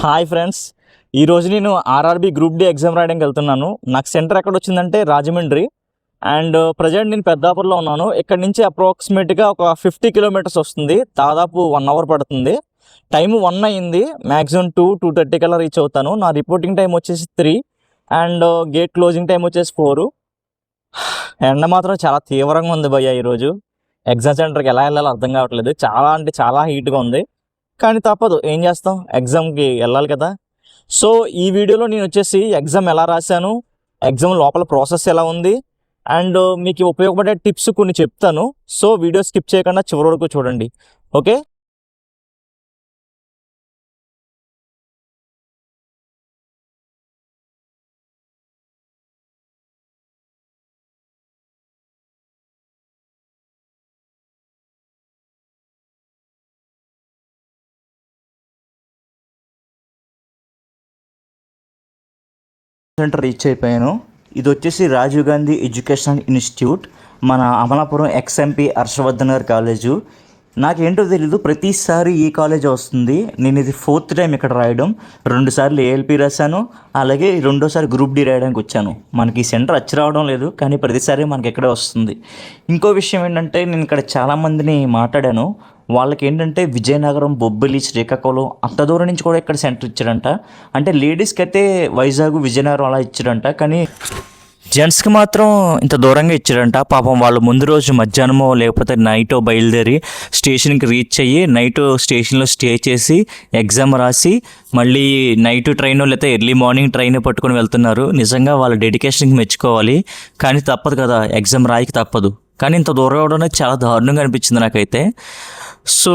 Hi friends, ఈరోజు నేను RRB group D exam రాయడానికి వెళ్తున్నాను. నాకు సెంటర్ ఎక్కడ వచ్చిందంటే రాజమండ్రి. అండ్ ప్రజెంట్ నేను పెద్దాపురంలో ఉన్నాను. ఇక్కడ నుంచి అప్రాక్సిమేట్గా ఒక 50 కిలోమీటర్స్ వస్తుంది. దాదాపు 1 అవర్ పడుతుంది. టైం 1 అయింది. మ్యాక్సిమం 2-2:30 కల్లా రీచ్ అవుతాను. నా రిపోర్టింగ్ టైం వచ్చేసి 3 అండ్ గేట్ క్లోజింగ్ టైం వచ్చేసి 4. ఎండ మాత్రం చాలా తీవ్రంగా ఉంది భయ్య. ఈరోజు ఎగ్జామ్ సెంటర్కి ఎలా వెళ్ళాలో అర్థం కావట్లేదు. చాలా అంటే చాలా హీట్గా ఉంది. కానీ తప్పదు, ఏం చేస్తాం, ఎగ్జామ్కి వెళ్ళాలి కదా. సో ఈ వీడియోలో నేను వచ్చేసి ఎగ్జామ్ ఎలా రాశాను, ఎగ్జామ్ లోపల ప్రాసెస్ ఎలా ఉంది, అండ్ మీకు ఉపయోగపడే టిప్స్ కొన్ని చెప్తాను. సో వీడియో స్కిప్ చేయకుండా చివరి వరకు చూడండి, ఓకే. సెంటర్ రీచ్ అయిపోయాను. ఇది వచ్చేసి రాజీవ్ గాంధీ ఎడ్యుకేషనల్ ఇన్స్టిట్యూట్, మన అమలాపురం ఎక్స్ఎంపీ హర్షవర్ధన్ గారి కాలేజు. నాకేంటో తెలీదు, ప్రతిసారి ఈ కాలేజ్ వస్తుంది. నేను ఇది 4th టైం ఇక్కడ రాయడం. 2 సార్లు ఏఎల్పి రాశాను, అలాగే 2వ సారి గ్రూప్ డి రాయడానికి వచ్చాను. మనకి ఈ సెంటర్ వచ్చి రావడం లేదు, కానీ ప్రతిసారి మనకి ఇక్కడే వస్తుంది. ఇంకో విషయం ఏంటంటే, నేను ఇక్కడ చాలామందిని మాట్లాడాను. వాళ్ళకి ఏంటంటే విజయనగరం, బొబ్బిలి, శ్రీకాకుళం అంత దూరం నుంచి కూడా ఇక్కడ సెంటర్ ఇచ్చాడంట. అంటే లేడీస్కి అయితే వైజాగ్, విజయనగరం అలా ఇచ్చాడంట, కానీ జెంట్స్కి మాత్రం ఇంత దూరంగా ఇచ్చాడంట. పాపం వాళ్ళు ముందు రోజు మధ్యాహ్నమో లేకపోతే నైటో బయలుదేరి స్టేషన్కి రీచ్ అయ్యి నైట్ స్టేషన్లో స్టే చేసి ఎగ్జామ్ రాసి మళ్ళీ నైట్ ట్రైన్ లేకపోతే ఎర్లీ మార్నింగ్ ట్రైన్ పట్టుకొని వెళ్తున్నారు. నిజంగా వాళ్ళ డెడికేషన్కి మెచ్చుకోవాలి. కానీ తప్పదు కదా, ఎగ్జామ్ రాయికి తప్పదు. కానీ ఇంత దూరం అవడం అనేది చాలా దారుణంగా అనిపించింది నాకైతే. సో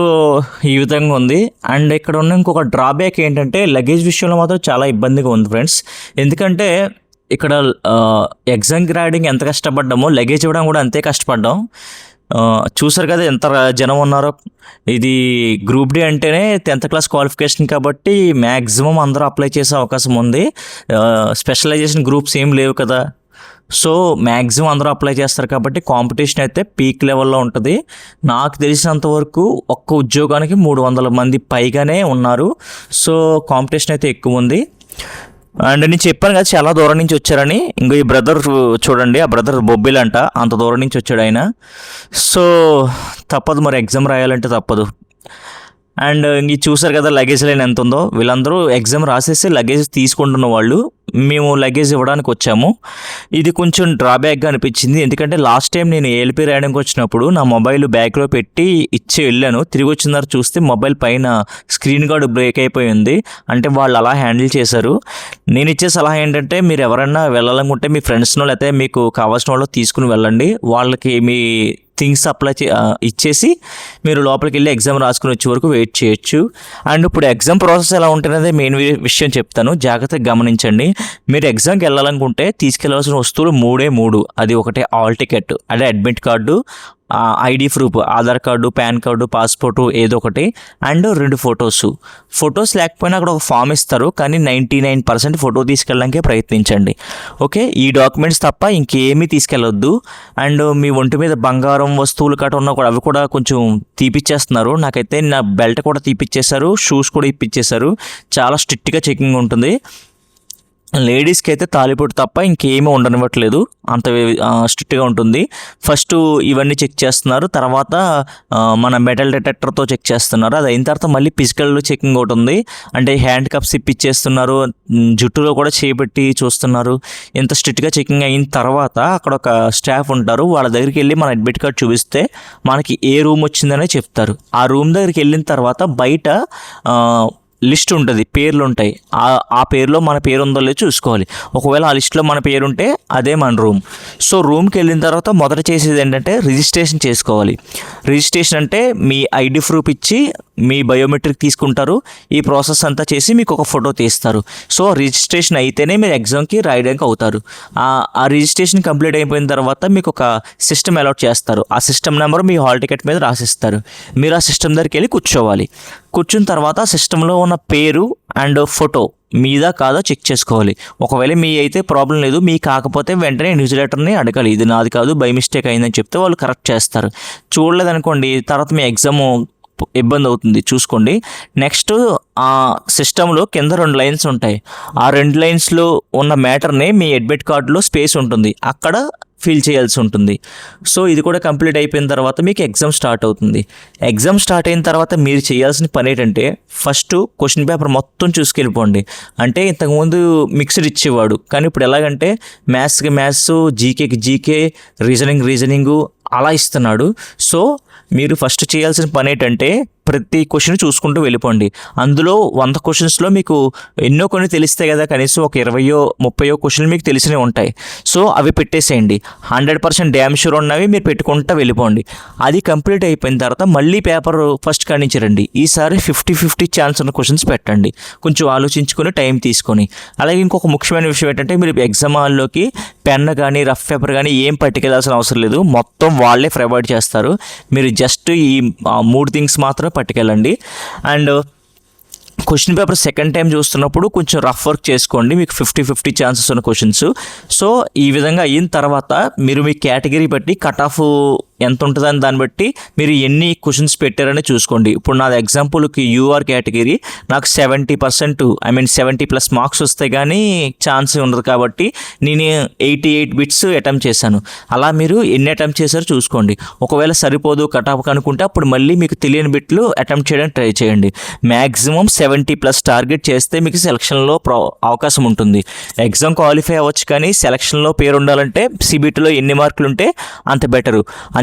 ఈ విధంగా ఉంది. అండ్ ఇక్కడ ఉన్న ఇంకొక డ్రాబ్యాక్ ఏంటంటే, లగేజ్ విషయంలో మాత్రం చాలా ఇబ్బందిగా ఉంది ఫ్రెండ్స్. ఎందుకంటే ఇక్కడ ఎగ్జామ్కి రాయడానికి ఎంత కష్టపడ్డామో లగేజ్ ఇవ్వడం కూడా అంతే కష్టపడ్డాం. చూసారు కదా ఎంత జనం ఉన్నారో. ఇది గ్రూప్ డి అంటేనే 10th క్లాస్ క్వాలిఫికేషన్ కాబట్టి మ్యాక్సిమం అందరూ అప్లై చేసే అవకాశం ఉంది. స్పెషలైజేషన్ గ్రూప్స్ ఏం లేవు కదా. సో మ్యాక్సిమం అందరూ అప్లై చేస్తారు కాబట్టి కాంపిటీషన్ అయితే పీక్ లెవెల్లో ఉంటుంది. నాకు తెలిసినంత వరకు ఒక్క ఉద్యోగానికి 300 మంది పైగానే ఉన్నారు. సో కాంపిటీషన్ అయితే ఎక్కువ ఉంది. అండ్ నేను చెప్పాను కదా చాలా దూరం నుంచి వచ్చారని. ఇంకో ఈ బ్రదర్ చూడండి, ఆ బ్రదర్ బొబ్బిల్ అంట, అంత దూరం నుంచి వచ్చాడు ఆయన. సో తప్పదు, మరి ఎగ్జామ్ రాయాలంటే తప్పదు. అండ్ ఇంక చూసారు కదా లగేజ్ లైన్ ఎంత ఉందో. వీళ్ళందరూ ఎగ్జామ్ రాసేసి లగేజ్ తీసుకుంటున్న వాళ్ళు, మేము లగేజ్ ఇవ్వడానికి వచ్చాము. ఇది కొంచెం డ్రాబ్యాక్గా అనిపించింది. ఎందుకంటే లాస్ట్ టైం నేను ఏఎల్పి రాయడానికి వచ్చినప్పుడు నా మొబైల్ బ్యాగ్లో పెట్టి ఇచ్చి వెళ్ళాను. తిరిగి వచ్చిన తర్వాత చూస్తే మొబైల్ పైన స్క్రీన్ గార్డ్ బ్రేక్ అయిపోయింది. అంటే వాళ్ళు అలా హ్యాండిల్ చేశారు. నేను ఇచ్చే సలహా ఏంటంటే, మీరు ఎవరైనా వెళ్ళాలనుకుంటే మీ ఫ్రెండ్స్నో లేకపోతే మీకు కావాల్సిన వాళ్ళు తీసుకుని వెళ్ళండి. వాళ్ళకి మీ థింగ్స్ ఇచ్చేసి మీరు లోపలికి వెళ్ళి ఎగ్జామ్ రాసుకుని వచ్చే వరకు వెయిట్ చేయొచ్చు. అండ్ ఇప్పుడు ఎగ్జామ్ ప్రాసెస్ ఎలా ఉంటుందనేది మెయిన్ విషయం చెప్తాను, జాగ్రత్తగా గమనించండి. మీరు ఎగ్జామ్కి వెళ్ళాలనుకుంటే తీసుకెళ్లాల్సిన వస్తువులు 3. అది ఒకటి హాల్ టికెట్, అదే admit card, ID proof, Aadhaar card, pan card, passport ఏదో ఒకటి, అండ్ 2 ఫొటోస్ లేకపోయినా అక్కడ ఒక ఫామ్ ఇస్తారు, కానీ 99% ఫోటో తీసుకెళ్ళడానికే ప్రయత్నించండి, ఓకే. ఈ డాక్యుమెంట్స్ తప్ప ఇంకేమీ తీసుకెళ్ళొద్దు. అండ్ మీ ఒంటి మీద బంగారం వస్తువులు కట్ట ఉన్నా కూడా అవి కూడా కొంచెం తీపిచ్చేస్తున్నారు. నాకైతే నా బెల్ట్ కూడా తీపిచ్చేశారు, షూస్ కూడా ఇప్పించేశారు. చాలా స్ట్రిక్ట్గా చెకింగ్ ఉంటుంది. లేడీస్కి అయితే తాలిబొట్టు తప్ప ఇంకేమీ ఉండనివ్వట్లేదు, అంత స్ట్రిక్ట్గా ఉంటుంది. ఫస్ట్ ఇవన్నీ చెక్ చేస్తున్నారు, తర్వాత మన మెటల్ డిటెక్టర్తో చెక్ చేస్తున్నారు. అది అయిన తర్వాత మళ్ళీ ఫిజికల్ చెకింగ్ ఒకటి ఉంది. అంటే హ్యాండ్ కప్స్ ఇప్పించేస్తున్నారు, జుట్టులో కూడా చేపెట్టి చూస్తున్నారు. ఇంత స్ట్రిక్ట్గా చెకింగ్ అయిన తర్వాత అక్కడ ఒక స్టాఫ్ ఉంటారు. వాళ్ళ దగ్గరికి వెళ్ళి మన అడ్మిట్ కార్డ్ చూపిస్తే మనకి ఏ రూమ్ వచ్చిందనే చెప్తారు. ఆ రూమ్ దగ్గరికి వెళ్ళిన తర్వాత బయట లిస్ట్ ఉంటుంది, పేర్లు ఉంటాయి. ఆ పేరులో మన పేరు ఉందో లేదో చూసుకోవాలి. ఒకవేళ ఆ లిస్ట్లో మన పేరు ఉంటే అదే మన రూమ్. సో రూమ్కి వెళ్ళిన తర్వాత మొదట చేసేది ఏంటంటే రిజిస్ట్రేషన్ చేసుకోవాలి. రిజిస్ట్రేషన్ అంటే మీ ఐడి ప్రూఫ్ ఇచ్చి మీ బయోమెట్రిక్ తీసుకుంటారు. ఈ ప్రాసెస్ అంతా చేసి మీకు ఒక ఫోటో తీస్తారు. సో రిజిస్ట్రేషన్ అయితేనే మీరు ఎగ్జామ్కి రాయడానికి అవుతారు. ఆ రిజిస్ట్రేషన్ కంప్లీట్ అయిపోయిన తర్వాత మీకు ఒక సిస్టమ్ అలాట్ చేస్తారు. ఆ సిస్టమ్ నెంబర్ మీ హాల్ టికెట్ మీద రాసిస్తారు. మీరు ఆ సిస్టమ్ దగ్గరికి వెళ్ళి కూర్చోవాలి. కూర్చున్న తర్వాత సిస్టంలో ఉన్న పేరు అండ్ ఫోటో మీదా కాదో చెక్ చేసుకోవాలి. ఒకవేళ మీ అయితే ప్రాబ్లం లేదు, మీ కాకపోతే వెంటనే ఇన్విజిలేటర్ని అడగాలి, ఇది నాది కాదు బై మిస్టేక్ అయిందని చెప్తే వాళ్ళు కరెక్ట్ చేస్తారు. చూడలేదనుకోండి, తర్వాత మీ ఎగ్జామ్ ఇబ్బంది అవుతుంది చూసుకోండి. నెక్స్ట్ ఆ సిస్టంలో కింద 2 లైన్స్ ఉంటాయి. ఆ 2 లైన్స్లో ఉన్న మ్యాటర్ని మీ అడ్మిట్ కార్డులో స్పేస్ ఉంటుంది, అక్కడ ఫిల్ చేయాల్సి ఉంటుంది. సో ఇది కూడా కంప్లీట్ అయిపోయిన తర్వాత మీకు ఎగ్జామ్ స్టార్ట్ అవుతుంది. ఎగ్జామ్ స్టార్ట్ అయిన తర్వాత మీరు చేయాల్సిన పని ఏంటంటే ఫస్ట్ క్వశ్చన్ పేపర్ మొత్తం చూసుకెళ్ళిపోండి. అంటే ఇంతకుముందు మిక్స్డ్ ఇచ్చేవాడు, కానీ ఇప్పుడు ఎలాగంటే మ్యాథ్స్కి మ్యాథ్స్, జీకేకి జీకే, రీజనింగ్ అలా ఇస్తున్నాడు. సో మీరు ఫస్ట్ చేయాల్సిన పని ఏంటంటే ప్రతి క్వశ్చన్ చూసుకుంటూ వెళ్ళిపోండి. అందులో 100 క్వశ్చన్స్లో మీకు ఎన్నో కొన్ని తెలిస్తే కదా, కనీసం ఒక 20-30 క్వశ్చన్లు మీకు తెలిసినవి ఉంటాయి. సో అవి పెట్టేసేయండి. 100% డ్యామ్ షూర్ ఉన్నవి మీరు పెట్టుకుంటూ వెళ్ళిపోండి. అది కంప్లీట్ అయిపోయిన తర్వాత మళ్ళీ పేపర్ ఫస్ట్ కానించరండి. ఈసారి 50-50 ఛాన్స్ ఉన్న క్వశ్చన్స్ పెట్టండి, కొంచెం ఆలోచించుకొని టైం తీసుకొని. అలాగే ఇంకొక ముఖ్యమైన విషయం ఏంటంటే మీరు ఎగ్జామ్ హాల్లోకి పెన్ కానీ రఫ్ పేపర్ కానీ ఏం పట్టుకెళ్ళాల్సిన అవసరం లేదు, మొత్తం వాళ్ళే ప్రొవైడ్ చేస్తారు. మీరు జస్ట్ ఈ 3 థింగ్స్ మాత్రమే పట్టుకెళ్ళండి. And question paper second time చూస్తున్నప్పుడు కొంచెం రఫ్ వర్క్ చేసుకోండి, మీకు 50-50 ఛాన్సెస్ ఉన్న క్వశ్చన్స్. సో ఈ విధంగా అయిన తర్వాత మీరు మీ కేటగిరీ బట్టి కట్ ఆఫ్ ఎంత ఉంటుందని దాన్ని బట్టి మీరు ఎన్ని క్వశ్చన్స్ పెట్టారని చూసుకోండి. ఇప్పుడు నాది ఎగ్జాంపుల్కి యూఆర్ కేటగిరీ, నాకు 70% 70+ మార్క్స్ వస్తే కానీ ఛాన్స్ ఉండదు, కాబట్టి నేను 88 బిట్స్ అటెంప్ట్ చేశాను. అలా మీరు ఎన్ని అటెంప్ట్ చేశారో చూసుకోండి. ఒకవేళ సరిపోదు కట్ ఆఫ్ అనుకుంటే అప్పుడు మళ్ళీ మీకు తెలియని బిట్లు అటెంప్ట్ చేయడానికి ట్రై చేయండి. మ్యాక్సిమం 70+ టార్గెట్ చేస్తే మీకు సెలక్షన్లో అవకాశం ఉంటుంది. ఎగ్జామ్ క్వాలిఫై అవ్వచ్చు, కానీ సెలక్షన్లో పేరు ఉండాలంటే సిబిటీలో ఎన్ని మార్కులు ఉంటే అంత బెటరు.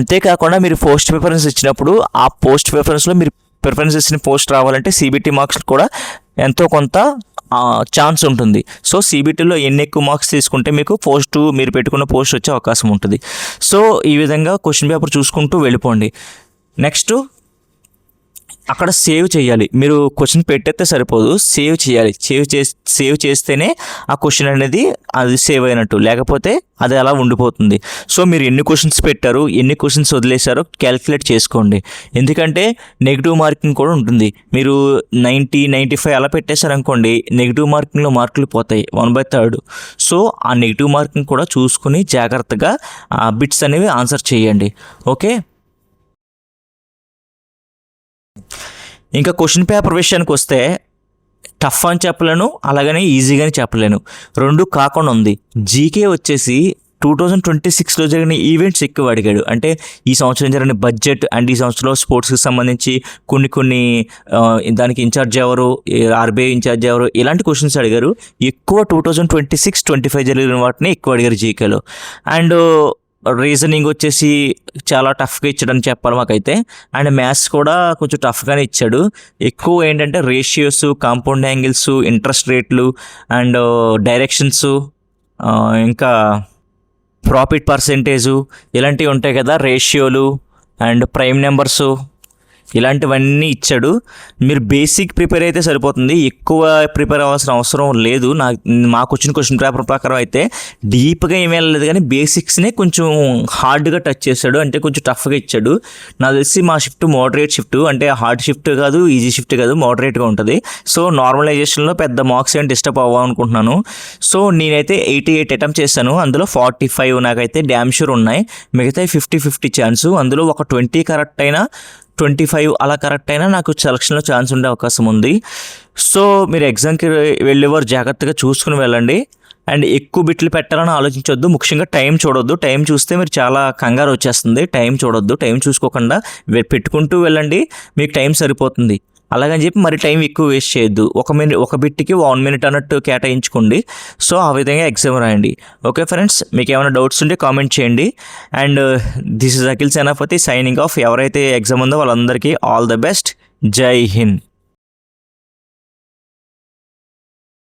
అంతేకాకుండా మీరు పోస్ట్ ప్రిఫరెన్స్ ఇచ్చినప్పుడు ఆ పోస్ట్ ప్రిఫరెన్స్లో మీరు ప్రిఫరెన్స్ ఇచ్చిన పోస్ట్ రావాలంటే సిబిటీ మార్క్స్ కూడా ఎంతో కొంత ఛాన్స్ ఉంటుంది. సో సిబిటీలో ఎన్ని ఎక్కువ మార్క్స్ తీసుకుంటే మీకు మీరు పెట్టుకున్న పోస్ట్ వచ్చే అవకాశం ఉంటుంది. సో ఈ విధంగా క్వశ్చన్ పేపర్ చూసుకుంటూ వెళ్ళిపోండి. నెక్స్ట్ అక్కడ సేవ్ చేయాలి. మీరు క్వశ్చన్ పెట్టేస్తే సరిపోదు, సేవ్ చేయాలి. సేవ్ చేస్తేనే ఆ క్వశ్చన్ అనేది అది సేవ్ అయినట్టు, లేకపోతే అది అలా ఉండిపోతుంది. సో మీరు ఎన్ని క్వశ్చన్స్ పెట్టారు, ఎన్ని క్వశ్చన్స్ వదిలేశారో క్యాలిక్యులేట్ చేసుకోండి. ఎందుకంటే నెగిటివ్ మార్కింగ్ కూడా ఉంటుంది. మీరు 90-95 అలా పెట్టేశారనుకోండి, నెగిటివ్ మార్కింగ్లో మార్కులు పోతాయి 1/3. సో ఆ నెగిటివ్ మార్కింగ్ కూడా చూసుకుని జాగ్రత్తగా ఆ బిట్స్ అనేవి ఆన్సర్ చేయండి. ఓకే. ఇంకా క్వశ్చన్ పేపర్ విషయానికి వస్తే టఫ్ అని చెప్పలేను, అలాగనే ఈజీగానే చెప్పలేను, రెండు కాకుండా ఉంది. జీకే వచ్చేసి 2026లో జరిగిన ఈవెంట్స్ ఎక్కువ అడిగాడు. అంటే ఈ సంవత్సరం జరిగిన బడ్జెట్ అండ్ ఈ సంవత్సరంలో స్పోర్ట్స్కి సంబంధించి కొన్ని దానికి ఇన్ఛార్జ్ ఎవరు, ఆర్బీఐ ఇన్ఛార్జ్ ఎవరు, ఇలాంటి క్వశ్చన్స్ అడిగారు. ఎక్కువ 2026-25 జరిగిన వాటిని ఎక్కువ అడిగారు జీకేలో. అండ్ రీజనింగ్ వచ్చేసి చాలా టఫ్గా ఇచ్చాడని చెప్పాలి మాకైతే. అండ్ మ్యాథ్స్ కూడా కొంచెం టఫ్గానే ఇచ్చాడు. ఎక్కువ ఏంటంటే రేషియోస్, కాంపౌండ్ యాంగిల్స్, ఇంట్రెస్ట్ రేట్లు అండ్ డైరెక్షన్స్, ఇంకా ప్రాఫిట్ పర్సెంటేజు ఇలాంటివి ఉంటాయి కదా, రేషియోలు అండ్ ప్రైమ్ నెంబర్సు, ఇలాంటివన్నీ ఇచ్చాడు. మీరు బేసిక్ ప్రిపేర్ అయితే సరిపోతుంది, ఎక్కువ ప్రిపేర్ అవ్వాల్సిన అవసరం లేదు. మాకు వచ్చిన క్వశ్చన్ పేపర్ ప్రకారం అయితే డీప్గా ఏమీ వెళ్ళలేదు, కానీ బేసిక్స్నే కొంచెం హార్డ్గా టచ్ చేశాడు, అంటే కొంచెం టఫ్గా ఇచ్చాడు. నాకు తెలిసి మా షిఫ్ట్ మోడరేట్ షిఫ్ట్, అంటే హార్డ్ షిఫ్ట్ కాదు, ఈజీ షిఫ్ట్ కాదు, మోడరేట్గా ఉంటుంది. సో నార్మలైజేషన్లో పెద్ద మార్క్స్ ఏం డిస్టర్బ్ అవ్వాలనుకుంటున్నాను. సో నేనైతే 88 అటెంప్ట్ చేశాను, అందులో 45 నాకైతే డ్యామ్ షూర్ ఉన్నాయి, మిగతా 50-50 ఛాన్సు. అందులో ఒక 20 కరెక్ట్ అయినా 25 అలా కరెక్ట్ అయినా నాకు సెలక్షన్లో ఛాన్స్ ఉండే అవకాశం ఉంది. సో మీరు ఎగ్జామ్కి వెళ్ళేవారు జాగ్రత్తగా చూసుకుని వెళ్ళండి. అండ్ ఎక్కువ బిట్లు పెట్టాలని ఆలోచించొద్దు, ముఖ్యంగా టైం చూడొద్దు. టైం చూస్తే మీరు చాలా కంగారు వచ్చేస్తుంది. టైం చూడొద్దు, టైం చూసుకోకుండా పెట్టుకుంటూ వెళ్ళండి, మీకు టైం సరిపోతుంది. అలాగని చెప్పి మరి టైం ఎక్కువ వేస్ట్ చేయొద్దు. ఒక బిట్కి 1 minute అన్నట్టు కేటాయించుకోండి. సో ఆ విధంగా ఎగ్జామ్ రాయండి. ఓకే ఫ్రెండ్స్, మీకు ఏమైనా డౌట్స్ ఉంటే కామెంట్ చేయండి. And this is Akhil Senapathi signing off. ఎవరైతే ఎగ్జామ్ ఉందో వాళ్ళందరికీ ఆల్ ద బెస్ట్. జై హింద్.